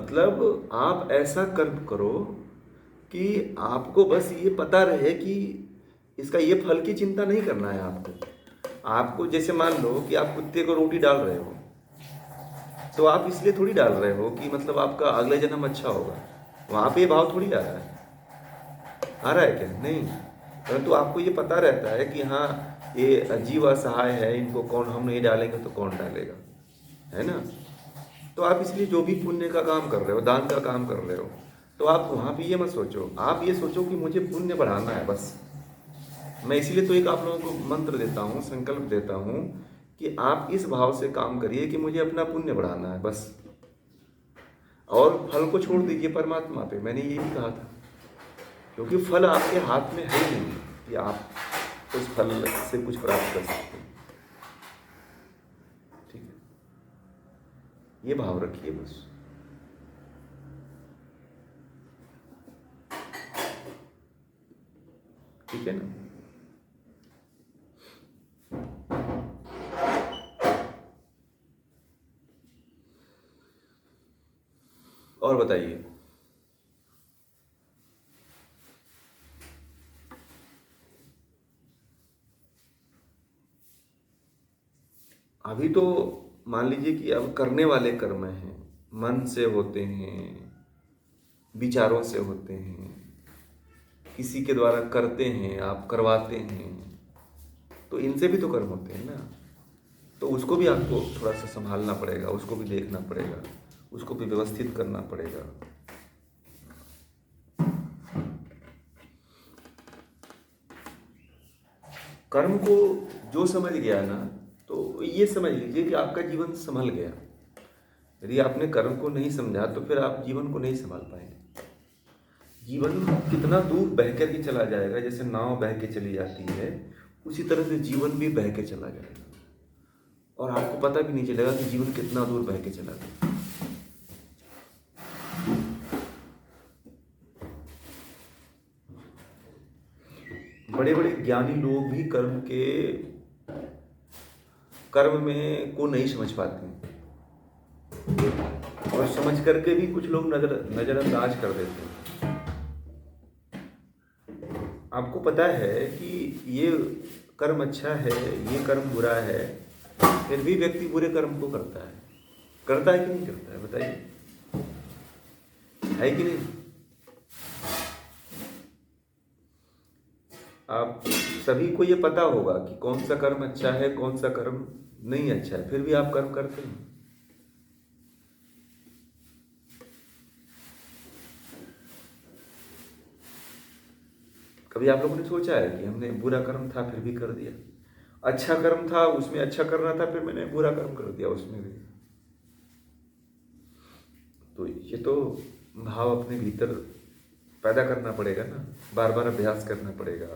मतलब आप ऐसा कर्म करो कि आपको बस ये पता रहे कि इसका ये फल की चिंता नहीं करना है आपको। आपको जैसे मान लो कि आप कुत्ते को रोटी डाल रहे हो, तो आप इसलिए थोड़ी डाल रहे हो कि मतलब आपका अगले जन्म अच्छा होगा। वहाँ पे ये भाव थोड़ी आ रहा है। आ रहा है क्या? नहीं। परंतु आपको ये पता रहता है कि हाँ, ये जीव असहाय है, इनको कौन, हम नहीं डालेंगे तो कौन डालेगा, है ना? तो आप इसलिए जो भी पुण्य का काम कर रहे हो, दान का काम कर रहे हो, तो आप वहाँ पे ये मत सोचो, आप ये सोचो कि मुझे पुण्य बढ़ाना है बस। मैं इसीलिए तो एक आप लोगों को मंत्र देता हूँ, संकल्प देता हूँ कि आप इस भाव से काम करिए कि मुझे अपना पुण्य बढ़ाना है बस। और फल को छोड़ दीजिए परमात्मा पे, मैंने ये भी कहा था, क्योंकि फल आपके हाथ में है ही नहीं कि आप उस फल से कुछ प्राप्त कर सकते हैं। ठीक है, ये भाव रखिए बस। ठीक है ना? और बताइए। अभी तो मान लीजिए कि अब करने वाले कर्म हैं, मन से होते हैं, विचारों से होते हैं, किसी के द्वारा करते हैं, आप करवाते हैं, तो इनसे भी तो कर्म होते हैं ना। तो उसको भी आपको थोड़ा सा संभालना पड़ेगा, उसको भी देखना पड़ेगा, उसको भी व्यवस्थित करना पड़ेगा। कर्म को जो समझ गया ना, तो ये समझ लीजिए कि आपका जीवन संभल गया। यदि आपने कर्म को नहीं समझा तो फिर आप जीवन को नहीं संभाल पाएंगे। जीवन कितना दूर बह कर के चला जाएगा, जैसे नाव बह के चली जाती है, उसी तरह से जीवन भी बह के चला जाएगा और आपको पता भी नहीं चलेगा कि जीवन कितना दूर बह के चला गया। बड़े बड़े ज्ञानी लोग भी कर्म में को नहीं समझ पाते हैं, और समझ करके भी कुछ लोग नजरअंदाज कर देते हैं। आपको पता है कि ये कर्म अच्छा है, ये कर्म बुरा है, फिर भी व्यक्ति बुरे कर्म को करता है। करता है कि नहीं करता है? बताइए, है कि नहीं? आप सभी को ये पता होगा कि कौन सा कर्म अच्छा है, कौन सा कर्म नहीं अच्छा है, फिर भी आप कर्म करते हैं। कभी आप लोगों ने सोचा है कि हमने बुरा कर्म था फिर भी कर दिया, अच्छा कर्म था उसमें अच्छा करना था फिर मैंने बुरा कर्म कर दिया उसमें भी? तो ये तो भाव अपने भीतर पैदा करना पड़ेगा ना, बार बार अभ्यास करना पड़ेगा।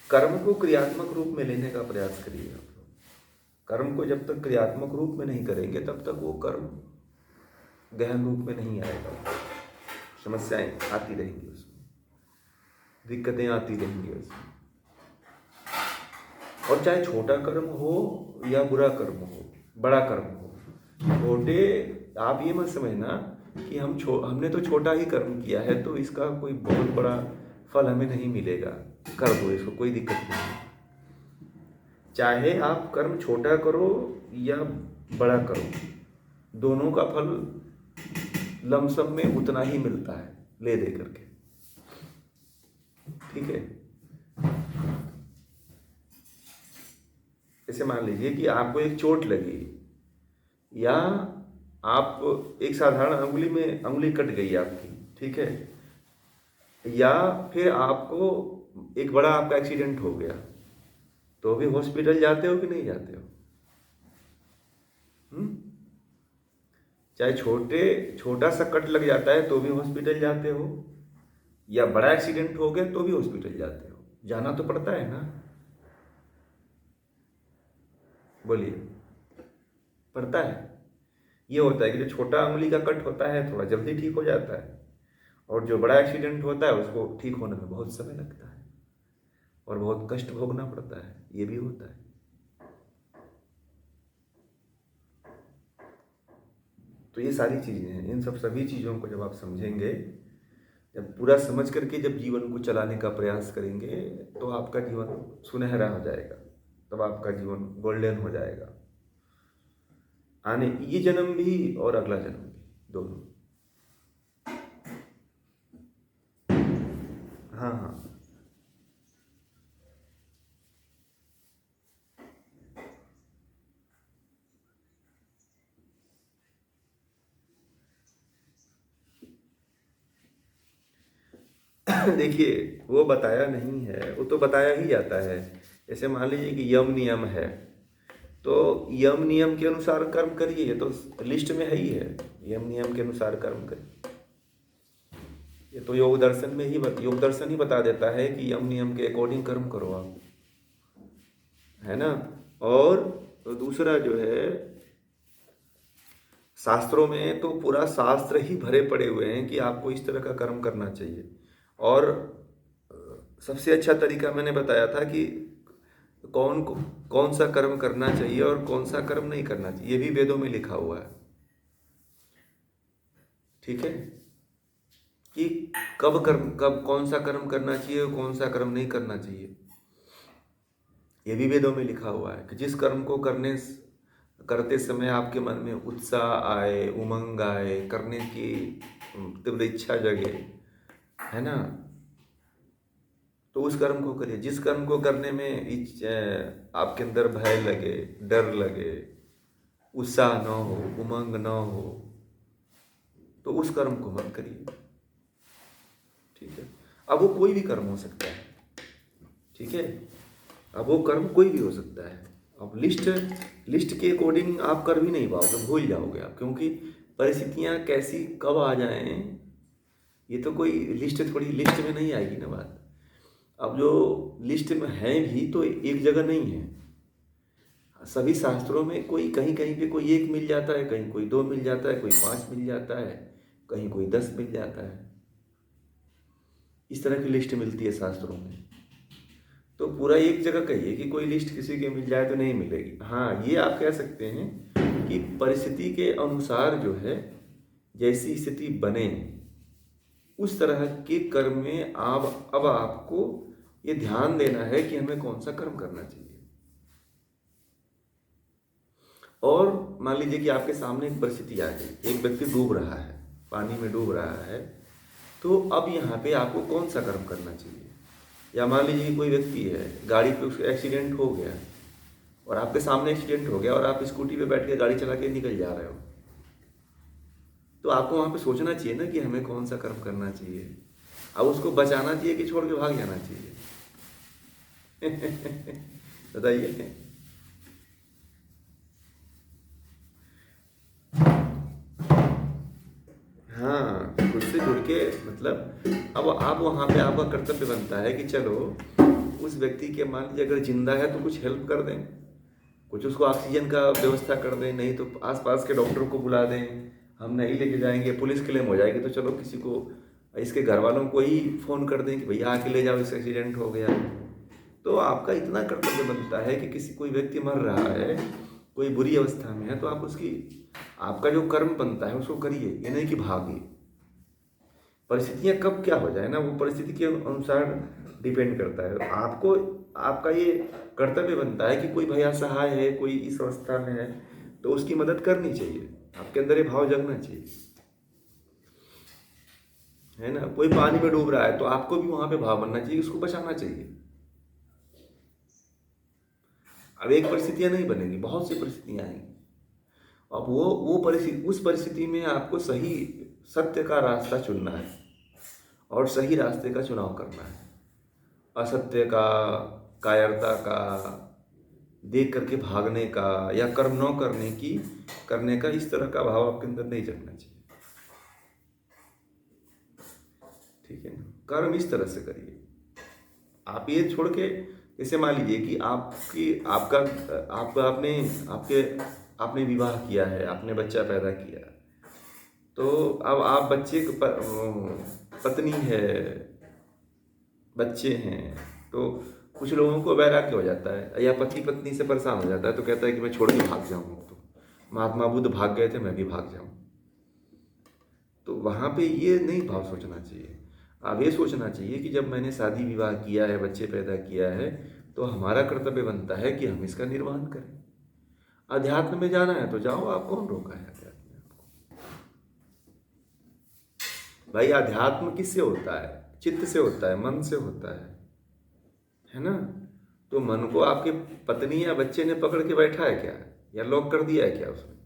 कर्म को क्रियात्मक रूप में लेने का प्रयास करिए आप लोग। कर्म को जब तक क्रियात्मक रूप में नहीं करेंगे तब तक वो कर्म गहन रूप में नहीं आएगा। समस्याएं आती रहेंगी उसमें, दिक्कतें आती रहेंगी उसमें। और चाहे छोटा कर्म हो या बुरा कर्म हो, बड़ा कर्म हो, छोटे, आप ये मत समझना कि हमने तो छोटा ही कर्म किया है तो इसका कोई बहुत बड़ा फल हमें नहीं मिलेगा, कर दो इसको, कोई दिक्कत नहीं। चाहे आप कर्म छोटा करो या बड़ा करो, दोनों का फल लमसम में उतना ही मिलता है, ले दे करके। ठीक है? जैसे मान लीजिए कि आपको एक चोट लगी, या आप एक साधारण अंगुली में अंगुली कट गई आपकी, ठीक है, या फिर आपको एक बड़ा आपका एक्सीडेंट हो गया, तो भी हॉस्पिटल जाते हो कि नहीं जाते हो? हम्म? चाहे छोटा सा कट लग जाता है तो भी हॉस्पिटल जाते हो, या बड़ा एक्सीडेंट हो गया तो भी हॉस्पिटल जाते हो, जाना तो पड़ता है ना? बोलिए, पड़ता है। ये होता है कि जो छोटा उंगली का कट होता है थोड़ा जल्दी ठीक हो जाता है, और जो बड़ा एक्सीडेंट होता है उसको ठीक होने में बहुत समय लगता है और बहुत कष्ट भोगना पड़ता है, ये भी होता है। तो ये सारी चीज़ें हैं, इन सभी चीज़ों को जब आप समझेंगे, जब पूरा समझ करके जब जीवन को चलाने का प्रयास करेंगे, तो आपका जीवन सुनहरा हो जाएगा, तब आपका जीवन गोल्डन हो जाएगा, आने ये जन्म भी और अगला जन्म भी, दोनों। हाँ हाँ। देखिए, वो बताया नहीं है, वो तो बताया ही जाता है। जैसे मान लीजिए कि यम नियम है, तो यम नियम के अनुसार कर्म करिए, ये तो लिस्ट में है ही है, यम नियम के अनुसार कर्म करिए। ये तो योग दर्शन ही बता देता है कि यम नियम के अकॉर्डिंग कर्म करो आप, है ना। और तो दूसरा जो है, शास्त्रों में तो पूरा शास्त्र ही भरे पड़े हुए हैं कि आपको इस तरह का कर्म करना चाहिए। और सबसे अच्छा तरीका मैंने बताया था कि कौन कौन सा कर्म करना चाहिए और कौन सा कर्म नहीं करना चाहिए, ये भी वेदों में लिखा हुआ है, ठीक है। कि कब कौन सा कर्म करना चाहिए और कौन सा कर्म नहीं करना चाहिए, ये भी वेदों में लिखा हुआ है। कि जिस कर्म को करते समय आपके मन में उत्साह आए, उमंग आए, करने की तीव्र इच्छा जगे, है ना, तो उस कर्म को करिए। जिस कर्म को करने में आपके अंदर भय लगे, डर लगे, उत्साह न हो, उमंग न हो, तो उस कर्म को मत करिए, ठीक है। अब वो कोई भी कर्म हो सकता है, ठीक है। अब वो कर्म कोई भी हो सकता है। अब लिस्ट के अकॉर्डिंग आप कर भी नहीं पाओगे, भूल जाओगे आप, क्योंकि परिस्थितियां कैसी कब आ जाएं, ये तो कोई लिस्ट में नहीं आएगी ना बात। अब जो लिस्ट में है भी तो एक जगह नहीं है, सभी शास्त्रों में कोई कहीं कहीं पे कोई 1 मिल जाता है, कहीं कोई 2 मिल जाता है, कोई 5 मिल जाता है, कहीं कोई 10 मिल जाता है। इस तरह की लिस्ट मिलती है शास्त्रों में। तो पूरा एक जगह कहिए कि कोई लिस्ट किसी के मिल जाए तो नहीं मिलेगी। हाँ, ये आप कह सकते हैं कि परिस्थिति के अनुसार जो है, जैसी स्थिति बने उस तरह के कर्म में अब आपको ये ध्यान देना है कि हमें कौन सा कर्म करना चाहिए। और मान लीजिए कि आपके सामने एक परिस्थिति आ गई, एक व्यक्ति डूब रहा है, पानी में डूब रहा है, तो अब यहाँ पे आपको कौन सा कर्म करना चाहिए। या मान लीजिए कि कोई व्यक्ति है, गाड़ी पे उसका एक्सीडेंट हो गया और आपके सामने एक्सीडेंट हो गया और आप स्कूटी पे बैठ के गाड़ी चला के निकल जा रहे हो, तो आपको वहाँ पे सोचना चाहिए ना कि हमें कौन सा कर्म करना चाहिए। अब उसको बचाना चाहिए कि छोड़ के भाग जाना चाहिए? बताइए। हाँ, खुद से जुड़ के, मतलब अब आप वहाँ पे आपका कर्तव्य बनता है कि चलो उस व्यक्ति के, मान लीजिए अगर जिंदा है तो कुछ हेल्प कर दें, कुछ उसको ऑक्सीजन का व्यवस्था कर दें, नहीं तो आसपास के डॉक्टर को बुला दें, हम नहीं लेके जाएंगे, पुलिस क्लेम हो जाएगी, तो चलो किसी को, इसके घर वालों को ही फ़ोन कर दें कि भैया आके ले जाओ, इसका एक्सीडेंट हो गया। तो आपका इतना कर्तव्य बनता है कि किसी कोई व्यक्ति मर रहा है, कोई बुरी अवस्था में है, तो आप उसकी, आपका जो कर्म बनता है उसको करिए, ये नहीं कि भागिए। परिस्थितियाँ कब क्या हो जाए ना, वो परिस्थिति के अनुसार डिपेंड करता है। आपको आपका ये कर्तव्य बनता है कि कोई भाई असहाय है, कोई इस अवस्था में है, तो उसकी मदद करनी चाहिए, आपके अंदर ये भाव जगना चाहिए, है ना। कोई पानी में डूब रहा है तो आपको भी वहां पे भाव बनना चाहिए, उसको बचाना चाहिए। अब एक परिस्थितियां नहीं बनेगी, बहुत सी परिस्थितियां आएंगी। अब वो परिस्थिति, उस परिस्थिति में आपको सही सत्य का रास्ता चुनना है और सही रास्ते का चुनाव करना है। असत्य का, कायरता का, देख करके भागने का, या कर्म न करने का इस तरह का भाव आपके अंदर नहीं जगना चाहिए, ठीक है ना। कर्म इस तरह से करिए। आप ये छोड़ के, जैसे मान लीजिए कि आपने विवाह किया है, आपने बच्चा पैदा किया, तो अब आप बच्चे पत्नी है, बच्चे हैं, तो कुछ लोगों को वैराग्य हो जाता है, या पति पत्नी से परेशान हो जाता है, तो कहता है कि मैं छोड़ के भाग जाऊँ, तो महात्मा बुद्ध भाग गए थे, मैं भी भाग जाऊँ। तो वहाँ पे ये नहीं भाव सोचना चाहिए। अब ये सोचना चाहिए कि जब मैंने शादी विवाह किया है, बच्चे पैदा किया है, तो हमारा कर्तव्य बनता है कि हम इसका निर्वहन करें। अध्यात्म में जाना है तो जाओ, आप कौन रोका है अध्यात्म में आपको? भाई अध्यात्म किससे होता है? चित्त से होता है, मन से होता है ना? तो मन को आपके पत्नी या बच्चे ने पकड़ के बैठा है क्या, या लॉक कर दिया है क्या उसमें?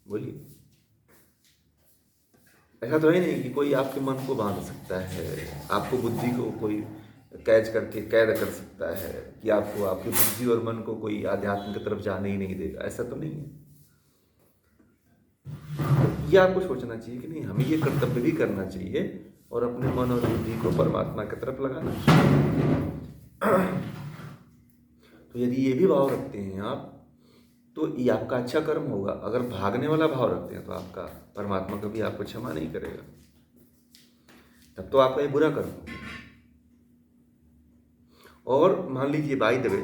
बोलिए। ऐसा तो है नहीं कि कोई आपके मन को बांध सकता है, आपको बुद्धि को कोई कैद करके कैद कर सकता है कि आपको आपकी बुद्धि और मन को कोई आध्यात्म की तरफ जाने ही नहीं देगा। ऐसा तो नहीं है। ये आपको सोचना चाहिए कि नहीं, हमें ये कर्तव्य भी करना चाहिए और अपने मन और बुद्धि को परमात्मा की तरफ लगाना चाहिए। तो यदि ये भी भाव रखते हैं आप, तो ये आपका अच्छा कर्म होगा। अगर भागने वाला भाव रखते हैं तो आपका परमात्मा कभी आपको क्षमा नहीं करेगा, तब तो आपका ये बुरा कर्म होगा। और मान लीजिए बाय द वे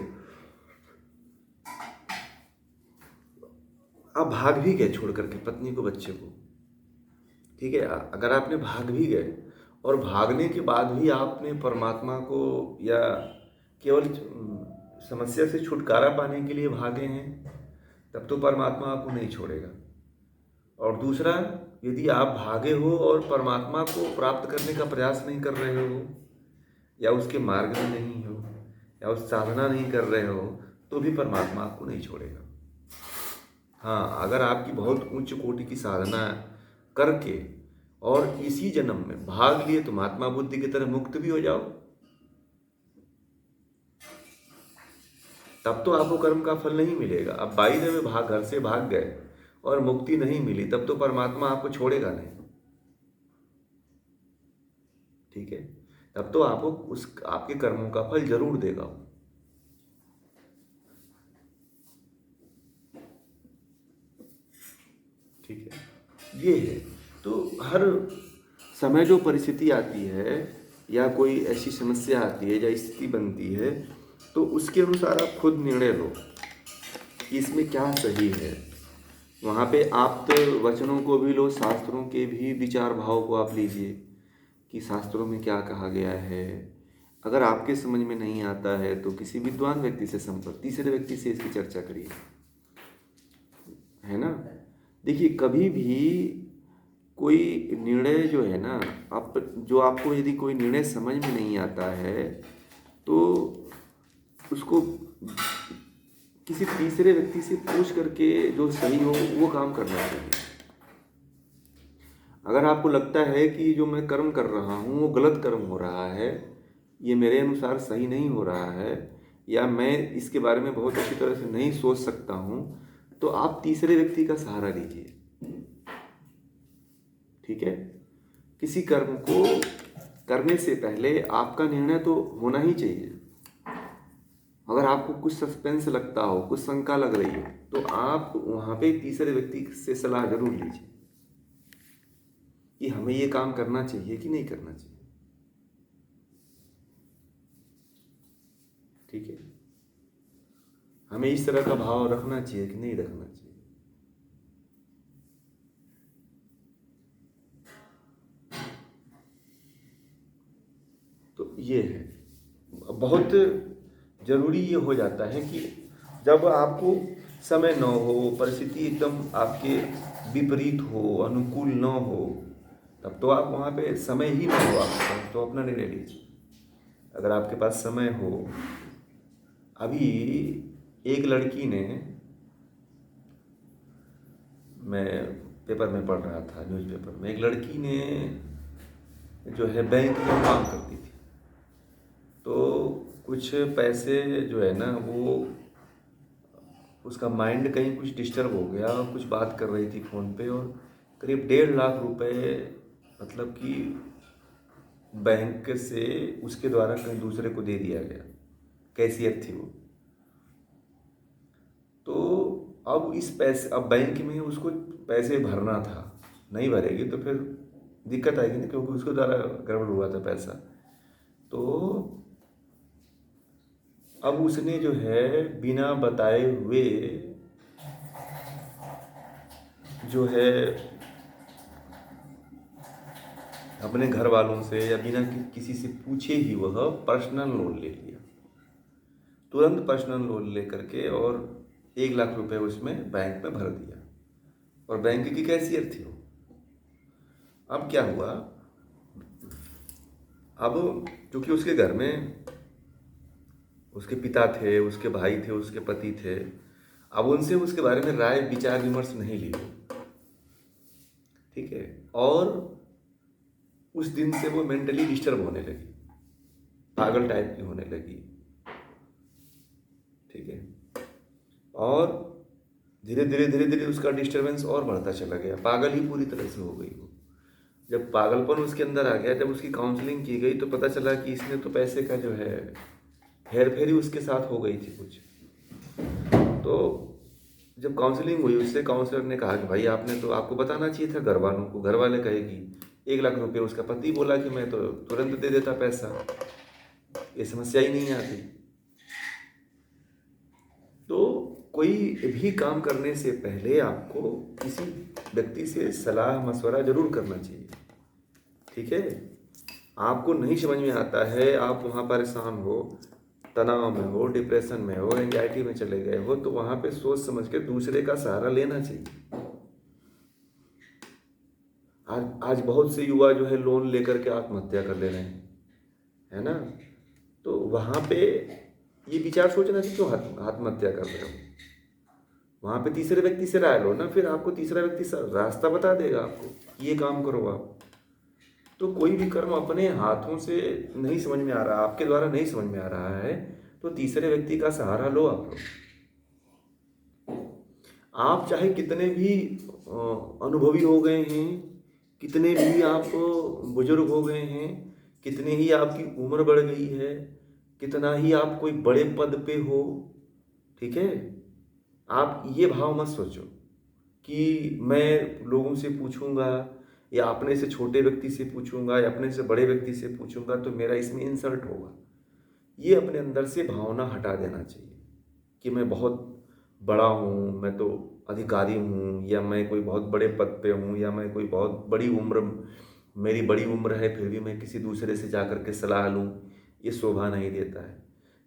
आप भाग भी गए छोड़ करके पत्नी को, बच्चे को, ठीक है, अगर आपने भाग भी गए और भागने के बाद भी आपने परमात्मा को या केवल समस्या से छुटकारा पाने के लिए भागे हैं, तब तो परमात्मा आपको नहीं छोड़ेगा। और दूसरा, यदि आप भागे हो और परमात्मा को प्राप्त करने का प्रयास नहीं कर रहे हो, या उसके मार्ग में नहीं हो, या उस साधना नहीं कर रहे हो, तो भी परमात्मा आपको नहीं छोड़ेगा। हाँ, अगर आपकी बहुत उच्च कोटि की साधना करके और इसी जन्म में भाग लिए तो महात्मा बुद्धि की तरह मुक्त भी हो जाओ, तब तो आपको कर्म का फल नहीं मिलेगा। अब बाई द वे भाग घर से भाग गए और मुक्ति नहीं मिली, तब तो परमात्मा आपको छोड़ेगा नहीं, ठीक है? तब तो आपको उस आपके कर्मों का फल जरूर देगा। ठीक है, ये है। तो हर समय जो परिस्थिति आती है या कोई ऐसी समस्या आती है या स्थिति बनती है, तो उसके अनुसार आप खुद निर्णय लो कि इसमें क्या सही है। वहाँ पे आप तो वचनों को भी लो, शास्त्रों के भी विचार भाव को आप लीजिए कि शास्त्रों में क्या कहा गया है। अगर आपके समझ में नहीं आता है तो किसी विद्वान व्यक्ति से संपर्क, तीसरे व्यक्ति से इसकी चर्चा करिए, है ना? देखिए, कभी भी कोई निर्णय जो है ना, आपको यदि कोई निर्णय समझ में नहीं आता है तो उसको किसी तीसरे व्यक्ति से पूछ करके जो सही हो वो काम करना चाहिए। अगर आपको लगता है कि जो मैं कर्म कर रहा हूँ वो गलत कर्म हो रहा है, ये मेरे अनुसार सही नहीं हो रहा है, या मैं इसके बारे में बहुत अच्छी तरह से नहीं सोच सकता हूँ, तो आप तीसरे व्यक्ति का सहारा लीजिए, ठीक है? किसी कर्म को करने से पहले आपका निर्णय तो होना ही चाहिए। अगर आपको कुछ सस्पेंस लगता हो, कुछ शंका लग रही हो, तो आप वहाँ पे तीसरे व्यक्ति से सलाह जरूर लीजिए कि हमें ये काम करना चाहिए कि नहीं करना चाहिए, ठीक है? हमें इस तरह का भाव रखना चाहिए कि नहीं रखना चाहिए। तो ये है, बहुत जरूरी ये हो जाता है कि जब आपको समय न हो, परिस्थिति एकदम आपके विपरीत हो, अनुकूल न हो, तब तो आप वहाँ पे समय ही ना हो आपके पास, तो अपना निर्णय लीजिए। अगर आपके पास समय हो, अभी एक लड़की ने, मैं पेपर में पढ़ रहा था, न्यूज़पेपर में, एक लड़की ने जो है बैंक में काम करती थी, तो कुछ पैसे जो है ना, वो उसका माइंड कहीं कुछ डिस्टर्ब हो गया और कुछ बात कर रही थी फ़ोन पे, और करीब 1.5 लाख रुपए, मतलब कि बैंक से उसके द्वारा कहीं दूसरे को दे दिया गया। कैशियर थी वो। तो अब बैंक में उसको पैसे भरना था, नहीं भरेगी तो फिर दिक्कत आएगी ना, क्योंकि उसके द्वारा गड़बड़ हुआ था पैसा। तो अब उसने जो है बिना बताए हुए जो है अपने घर वालों से या बिना किसी से पूछे ही वह पर्सनल लोन ले लिया, तुरंत पर्सनल लोन ले करके और 1 लाख रुपए उसमें बैंक में भर दिया। और बैंक की कैशियर थी वो। अब क्या हुआ, अब क्योंकि उसके घर में उसके पिता थे, उसके भाई थे, उसके पति थे, अब उनसे उसके बारे में राय विचार विमर्श नहीं ली, ठीक है। और उस दिन से वो मेंटली डिस्टर्ब होने लगी, पागल टाइप की होने लगी, ठीक है। और धीरे धीरे धीरे धीरे उसका डिस्टर्बेंस और बढ़ता चला गया, पागल ही पूरी तरह से हो गई वो। जब पागलपन उसके अंदर आ गया, जब उसकी काउंसलिंग की गई तो पता चला कि इसने तो पैसे का जो है हेर फेरी उसके साथ हो गई थी कुछ। तो जब काउंसलिंग हुई उससे, काउंसलर ने कहा कि भाई आपने तो, आपको बताना चाहिए था घर वालों को। घर वाले कहे कि 1 लाख रुपए, उसका पति बोला कि मैं तो तुरंत दे देता पैसा, ये समस्या ही नहीं आती। तो कोई भी काम करने से पहले आपको किसी व्यक्ति से सलाह मशवरा जरूर करना चाहिए, ठीक है। आपको नहीं समझ में आता है, आप वहाँ परेशान हो, तनाव में हो, डिप्रेशन में हो, एंजाइटी में चले गए हो, तो वहाँ पे सोच समझ के दूसरे का सहारा लेना चाहिए। आज बहुत से युवा जो है लोन लेकर के आत्महत्या कर ले रहे हैं, है ना। तो वहाँ पे ये विचार सोचना चाहिए क्यों आत्महत्या कर रहे हो। वहाँ पे तीसरे व्यक्ति से राय लो ना, फिर आपको तीसरा व्यक्ति रास्ता बता देगा आपको कि ये काम करो आप। तो कोई भी कर्म अपने हाथों से नहीं समझ में आ रहा, आपके द्वारा नहीं समझ में आ रहा है, तो तीसरे व्यक्ति का सहारा लो आप लोग। आप चाहे कितने भी अनुभवी हो गए हैं, कितने भी आप बुजुर्ग हो गए हैं, कितनी ही आपकी उम्र बढ़ गई है, कितना ही आप कोई बड़े पद पे हो, ठीक है। आप ये भाव मत सोचो कि मैं लोगों से पूछूंगा या अपने से छोटे व्यक्ति से पूछूंगा या अपने से बड़े व्यक्ति से पूछूंगा तो मेरा इसमें इंसल्ट होगा। ये अपने अंदर से भावना हटा देना चाहिए कि मैं बहुत बड़ा हूँ, मैं तो अधिकारी हूँ, या मैं कोई बहुत बड़े पद पे हूँ, या मैं कोई बहुत बड़ी उम्र, मेरी बड़ी उम्र है फिर भी मैं किसी दूसरे से जाकर के सलाह लूँ, ये शोभा नहीं देता है।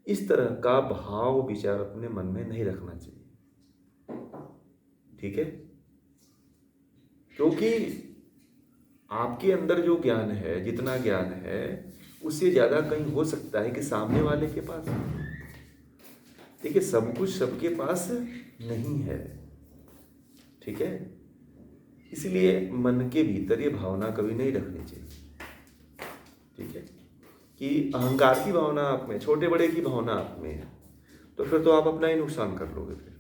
इस तरह का भाव विचार अपने मन में नहीं रखना चाहिए, ठीक है। क्योंकि आपके अंदर जो ज्ञान है, जितना ज्ञान है, उससे ज़्यादा कहीं हो सकता है कि सामने वाले के पास। देखिए, सब कुछ सबके पास नहीं है, ठीक है। इसलिए मन के भीतर ये भावना कभी नहीं रखनी चाहिए, ठीक है, कि अहंकार की भावना आप में, छोटे बड़े की भावना आप में है, तो फिर तो आप अपना ही नुकसान कर लोगे। फिर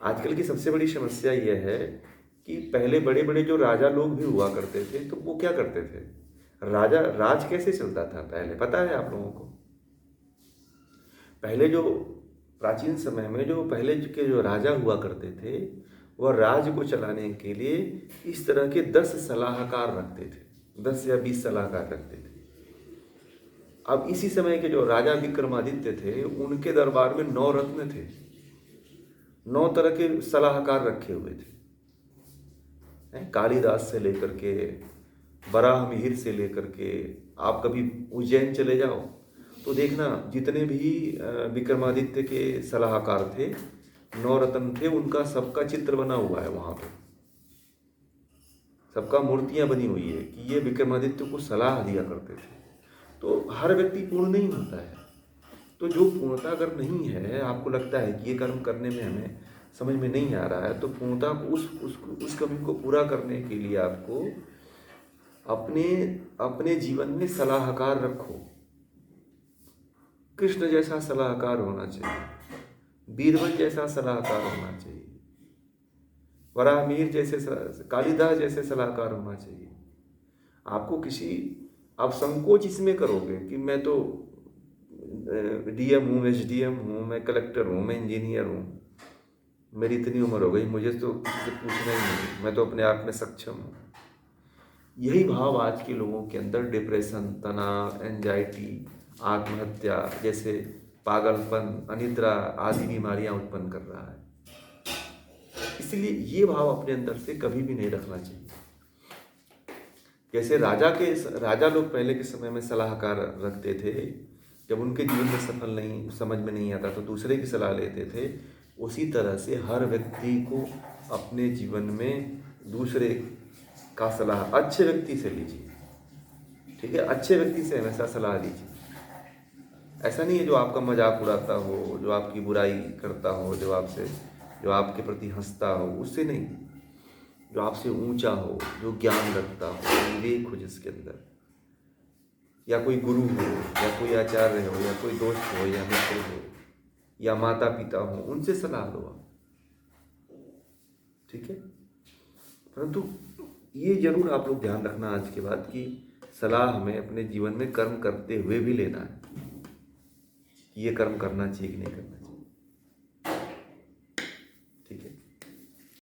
आजकल की सबसे बड़ी समस्या यह है कि पहले बड़े बड़े जो राजा लोग भी हुआ करते थे, तो वो क्या करते थे, राज कैसे चलता था पहले पता है आप लोगों को। पहले जो प्राचीन समय में जो पहले के जो राजा हुआ करते थे, वह राज्य को चलाने के लिए इस तरह के 10 सलाहकार रखते थे, 10 या 20 सलाहकार रखते थे। अब इसी समय के जो राजा विक्रमादित्य थे, उनके दरबार में 9 रत्न थे, 9 तरह के सलाहकार रखे हुए थे। कालिदास से लेकर के, वराह मिहिर से लेकर के, आप कभी उज्जैन चले जाओ तो देखना जितने भी विक्रमादित्य के सलाहकार थे, 9 रत्न थे, उनका सबका चित्र बना हुआ है वहाँ पे, सबका मूर्तियाँ बनी हुई है कि ये विक्रमादित्य को सलाह दिया करते थे। तो हर व्यक्ति पूर्ण नहीं होता है, तो जो पूर्णता अगर नहीं है, आपको लगता है कि ये कर्म करने में हमें समझ में नहीं आ रहा है, तो पूर्णता को उस कमी को पूरा करने के लिए आपको अपने जीवन में सलाहकार रखो। कृष्ण जैसा सलाहकार होना चाहिए, बीरबल जैसा सलाहकार होना चाहिए, वराहमिहिर जैसे, कालिदास जैसे सलाहकार होना चाहिए। आपको आप संकोच इसमें करोगे कि मैं तो डीएम हूँ, एसडीएम हूँ, मैं कलेक्टर हूँ, मैं इंजीनियर हूँ, मेरी इतनी उम्र हो गई, मुझे तो किसी से पूछना ही नहीं, मैं तो अपने आप में सक्षम हूँ। यही भाव आज के लोगों के अंदर डिप्रेशन, तनाव, एंजाइटी, आत्महत्या जैसे पागलपन, अनिद्रा आदि बीमारियां उत्पन्न कर रहा है। इसलिए ये भाव अपने अंदर से कभी भी नहीं रखना चाहिए। कैसे राजा लोग पहले के समय में सलाहकार रखते थे, जब उनके जीवन में सफल नहीं समझ में नहीं आता तो दूसरे की सलाह लेते थे। उसी तरह से हर व्यक्ति को अपने जीवन में दूसरे का सलाह अच्छे व्यक्ति से लीजिए, ठीक है, अच्छे व्यक्ति से हमेशा सलाह लीजिए। ऐसा नहीं है जो आपका मजाक उड़ाता हो, जो आपकी बुराई करता हो, जो आपके प्रति हंसता हो, उससे नहीं। जो आपसे ऊंचा हो, जो ज्ञान रखता हो, विवेक हो जिसके अंदर, या कोई गुरु हो, या कोई आचार्य हो, या कोई दोस्त हो, या मित्र हो, या माता पिता हो, उनसे सलाह लो आप, ठीक है। परंतु ये जरूर आप लोग ध्यान रखना आज के बाद कि सलाह हमें अपने जीवन में कर्म करते हुए भी लेना है, ये कर्म करना चाहिए कि नहीं करना चाहिए।